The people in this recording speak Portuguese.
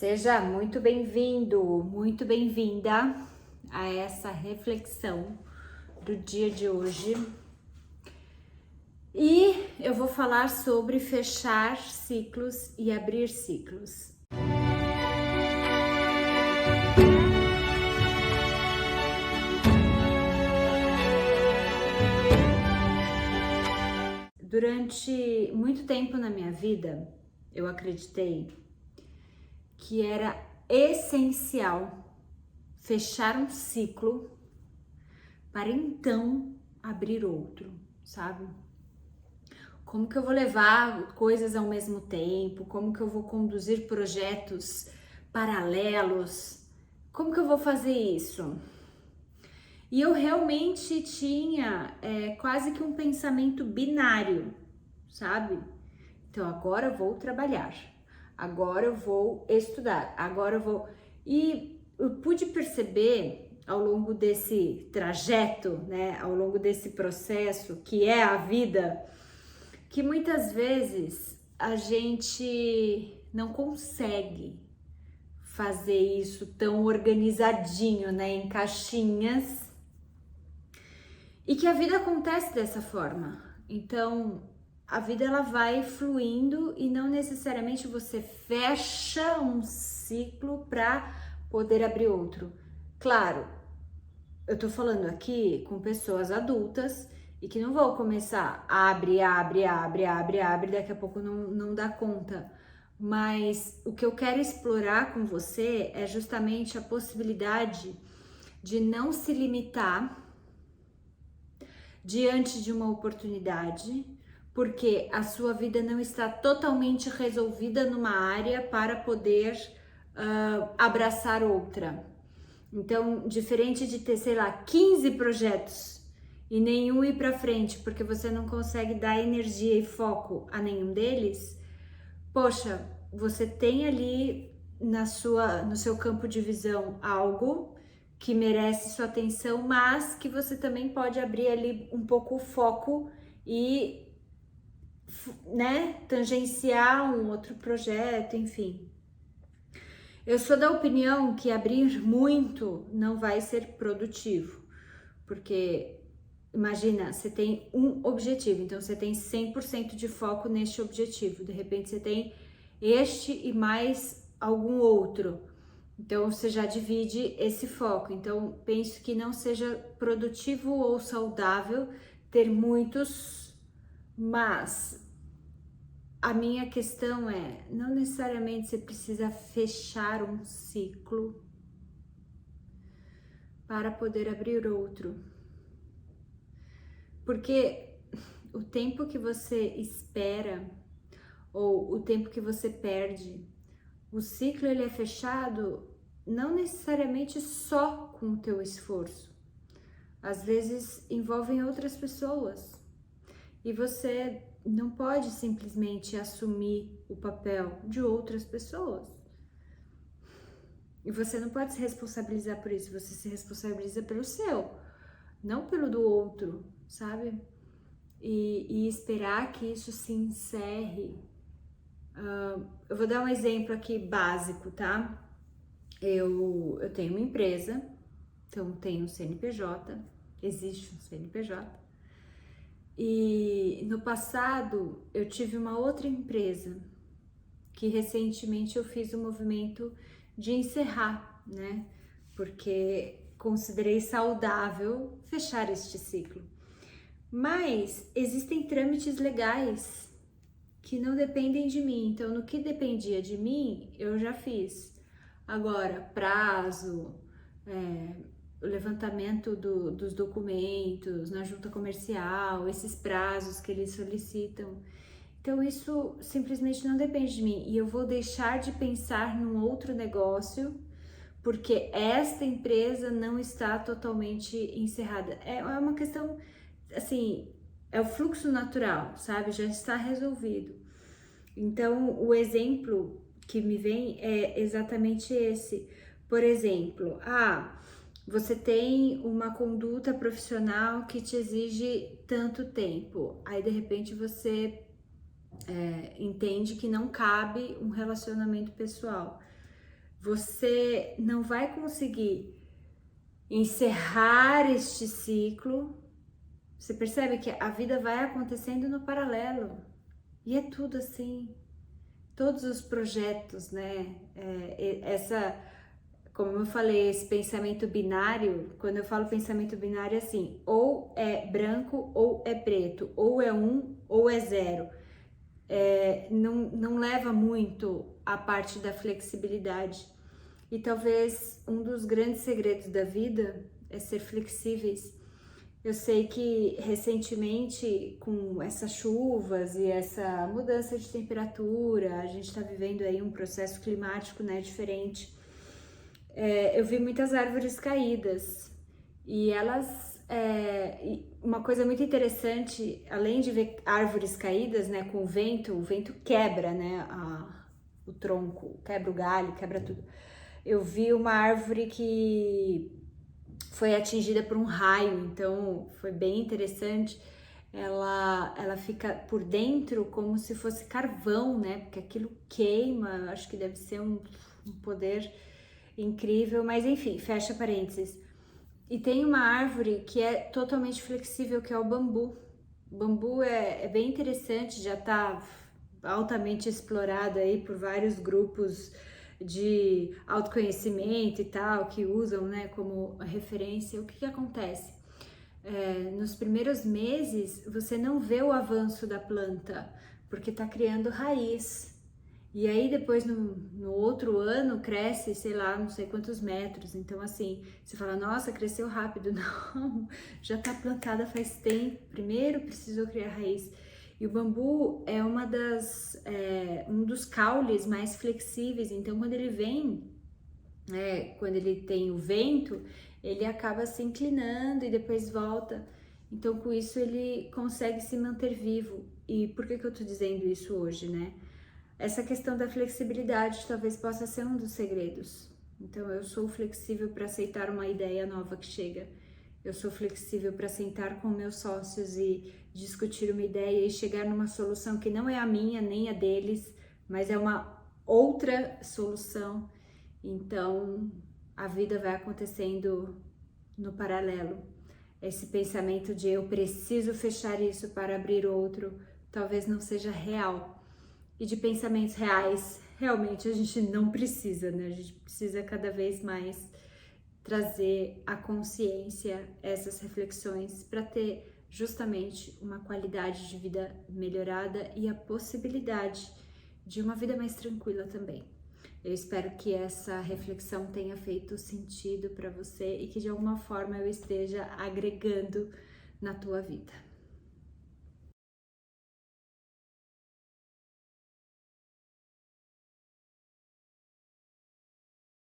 Seja muito bem-vindo, muito bem-vinda a essa reflexão do dia de hoje. E eu vou falar sobre fechar ciclos e abrir ciclos. Durante muito tempo na minha vida, eu acreditei que era essencial fechar um ciclo para então abrir outro, sabe? Como que eu vou levar coisas ao mesmo tempo? Como que eu vou conduzir projetos paralelos? Como que eu vou fazer isso? E eu realmente tinha quase que um pensamento binário, sabe? Então agora eu vou trabalhar, agora eu vou estudar, agora eu vou... E eu pude perceber ao longo desse trajeto, né, ao longo desse processo que é a vida, que muitas vezes a gente não consegue fazer isso tão organizadinho, né, em caixinhas, e que a vida acontece dessa forma. Então, a vida ela vai fluindo e não necessariamente você fecha um ciclo para poder abrir outro. Claro, eu tô falando aqui com pessoas adultas e que não vão começar abre, daqui a pouco não dá conta. Mas o que eu quero explorar com você é justamente a possibilidade de não se limitar diante de uma oportunidade, porque a sua vida não está totalmente resolvida numa área para poder abraçar outra. Então, diferente de ter, sei lá, 15 projetos e nenhum ir para frente, porque você não consegue dar energia e foco a nenhum deles, poxa, você tem ali no seu campo de visão algo que merece sua atenção, mas que você também pode abrir ali um pouco o foco e, né, tangenciar um outro projeto, enfim. Eu sou da opinião que abrir muito não vai ser produtivo, porque imagina, você tem um objetivo, então você tem 100% de foco neste objetivo, de repente você tem este e mais algum outro, então você já divide esse foco. Então penso que não seja produtivo ou saudável ter muitos, mas a minha questão é, não necessariamente você precisa fechar um ciclo para poder abrir outro. Porque o tempo que você espera ou o tempo que você perde, o ciclo ele é fechado não necessariamente só com o teu esforço. Às vezes envolvem outras pessoas e você não pode simplesmente assumir o papel de outras pessoas. E você não pode se responsabilizar por isso, você se responsabiliza pelo seu, não pelo do outro, sabe? E esperar que isso se encerre. Eu vou dar um exemplo aqui básico, tá? Eu tenho uma empresa, então tenho um CNPJ, existe um CNPJ. E no passado eu tive uma outra empresa que recentemente eu fiz o movimento de encerrar, né? Porque considerei saudável fechar este ciclo. Mas existem trâmites legais que não dependem de mim. Então, no que dependia de mim, eu já fiz. Agora, prazo, o levantamento dos documentos na junta comercial, esses prazos que eles solicitam. Então, isso simplesmente não depende de mim. E eu vou deixar de pensar num outro negócio porque esta empresa não está totalmente encerrada. É uma questão, assim, é o fluxo natural, sabe? Já está resolvido. Então, o exemplo que me vem é exatamente esse. Por exemplo, você tem uma conduta profissional que te exige tanto tempo. Aí, de repente, você entende que não cabe um relacionamento pessoal. você não vai conseguir encerrar este ciclo. Você percebe que a vida vai acontecendo no paralelo. E é tudo assim. Todos os projetos, né? Como eu falei, esse pensamento binário, quando eu falo pensamento binário, é assim, ou é branco ou é preto, ou é 1 ou é 0. Não leva muito a parte da flexibilidade. E talvez um dos grandes segredos da vida é ser flexíveis. Eu sei que recentemente, com essas chuvas e essa mudança de temperatura, a gente está vivendo aí um processo climático, né, diferente. Eu vi muitas árvores caídas e uma coisa muito interessante, além de ver árvores caídas, né, com o vento quebra, né, o tronco, quebra o galho, quebra tudo. Eu vi uma árvore que foi atingida por um raio, então foi bem interessante. Ela fica por dentro como se fosse carvão, né? Porque aquilo queima, acho que deve ser um poder incrível, mas enfim, fecha parênteses. E tem uma árvore que é totalmente flexível, que é o bambu. O bambu é bem interessante, já está altamente explorado aí por vários grupos de autoconhecimento e tal, que usam, né, como referência. O que acontece? Nos primeiros meses, você não vê o avanço da planta, porque está criando raiz. E aí depois no outro ano cresce, sei lá, não sei quantos metros. Então assim, você fala, nossa, cresceu rápido. Não, já tá plantada faz tempo. Primeiro precisou criar raiz. E o bambu é um dos caules mais flexíveis. Então quando ele vem, quando ele tem o vento, ele acaba se inclinando e depois volta. Então com isso ele consegue se manter vivo. E por que eu tô dizendo isso hoje, né? Essa questão da flexibilidade talvez possa ser um dos segredos. Então, eu sou flexível para aceitar uma ideia nova que chega. Eu sou flexível para sentar com meus sócios e discutir uma ideia e chegar numa solução que não é a minha nem a deles, mas é uma outra solução. Então, a vida vai acontecendo no paralelo. Esse pensamento de eu preciso fechar isso para abrir outro, talvez não seja real. E de pensamentos reais, realmente a gente não precisa, né? A gente precisa cada vez mais trazer à consciência essas reflexões para ter justamente uma qualidade de vida melhorada e a possibilidade de uma vida mais tranquila também. Eu espero que essa reflexão tenha feito sentido para você e que de alguma forma eu esteja agregando na tua vida.